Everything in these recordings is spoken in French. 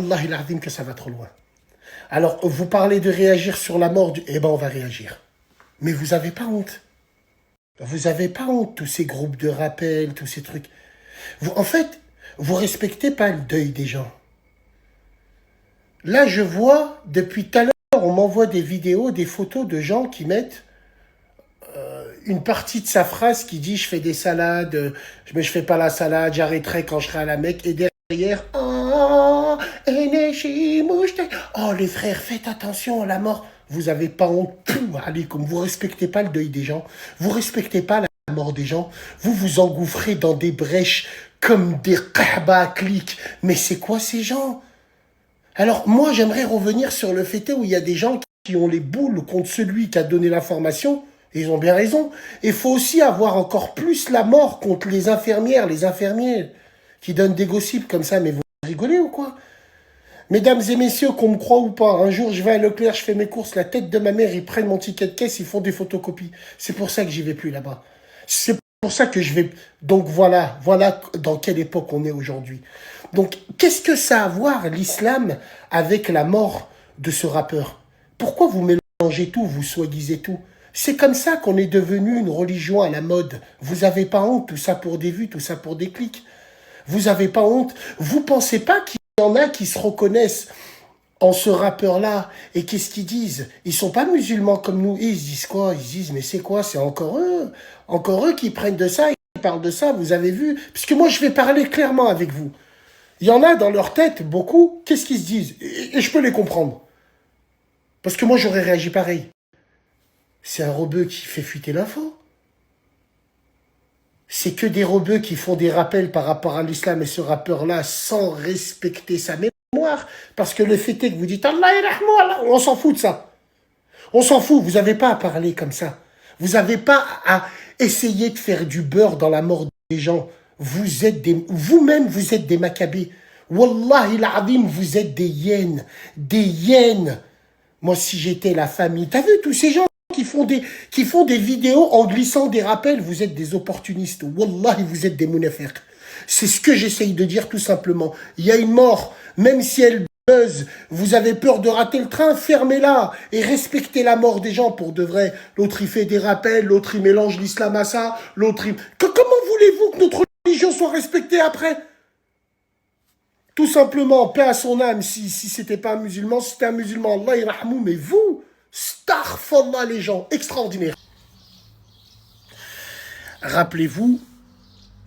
Allah il azim que ça va trop loin. Alors, vous parlez de réagir sur la mort du... Eh ben, on va réagir. Mais vous avez pas honte. Vous avez pas honte, tous ces groupes de rappel, tous ces trucs. Vous, en fait, vous respectez pas le deuil des gens. Là, je vois, depuis tout à l'heure, on m'envoie des vidéos, des photos de gens qui mettent une partie de sa phrase qui dit « Je fais des salades, mais je fais pas la salade, j'arrêterai quand je serai à la Mecque. » Et derrière « Oh, oh, les frères, faites attention à la mort. » Vous avez pas honte, allez, comme vous respectez pas le deuil des gens, vous respectez pas la mort des gens, vous vous engouffrez dans des brèches comme des kahba à clics. Mais c'est quoi ces gens? Alors moi, j'aimerais revenir sur le fait où il y a des gens qui ont les boules contre celui qui a donné l'information. Et ils ont bien raison. Il faut aussi avoir encore plus la mort contre les infirmières, les infirmiers qui donnent des gossips comme ça. Mais vous rigolez ou quoi? Mesdames et messieurs, qu'on me croit ou pas, un jour je vais à Leclerc, je fais mes courses, la tête de ma mère, ils prennent mon ticket de caisse, ils font des photocopies. C'est pour ça que j'y vais plus là-bas. C'est pour ça que je vais... Donc voilà dans quelle époque on est aujourd'hui. Donc qu'est-ce que ça a à voir l'islam avec la mort de ce rappeur? Pourquoi vous mélangez tout, vous soi-disant tout? C'est comme ça qu'on est devenu une religion à la mode. Vous avez pas honte, tout ça pour des vues, tout ça pour des clics. Vous avez pas honte. Vous pensez pas qu'il y en a qui se reconnaissent en ce rappeur-là? Et qu'est-ce qu'ils disent? Ils sont pas musulmans comme nous. Et ils se disent quoi? Ils se disent, mais c'est quoi? C'est encore eux qui prennent de ça, ils parlent de ça, vous avez vu? Puisque moi, je vais parler clairement avec vous. Il y en a dans leur tête, beaucoup, qu'est-ce qu'ils se disent? Et je peux les comprendre. Parce que moi, j'aurais réagi pareil. C'est un rebeu qui fait fuiter l'info. C'est que des rebeux qui font des rappels par rapport à l'islam et ce rappeur-là sans respecter sa mémoire. Parce que le fait est que vous dites Allah Allah, on s'en fout de ça. On s'en fout, vous n'avez pas à parler comme ça. Vous n'avez pas à essayer de faire du beurre dans la mort des gens. Vous-même, vous êtes des maccabées. Wallahi l'azim, vous êtes des hyènes. Des hyènes. Moi, si j'étais la famille, t'as vu tous ces gens qui font des vidéos en glissant des rappels, vous êtes des opportunistes. Wallahi, vous êtes des munafiq. C'est ce que j'essaye de dire tout simplement. Il y a une mort, même si elle buzz, vous avez peur de rater le train, fermez-la et respectez la mort des gens pour de vrai. L'autre, il fait des rappels, l'autre, il mélange l'islam à ça, l'autre, il... Comment voulez-vous que notre religion soit respectée après? Tout simplement, paix à son âme, si c'était pas un musulman, si c'était un musulman, Allah irahmou, mais vous, starfallah les gens, extraordinaire. Rappelez-vous,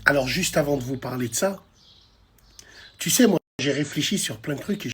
alors juste avant de vous parler de ça, tu sais, moi, j'ai réfléchi sur plein de trucs et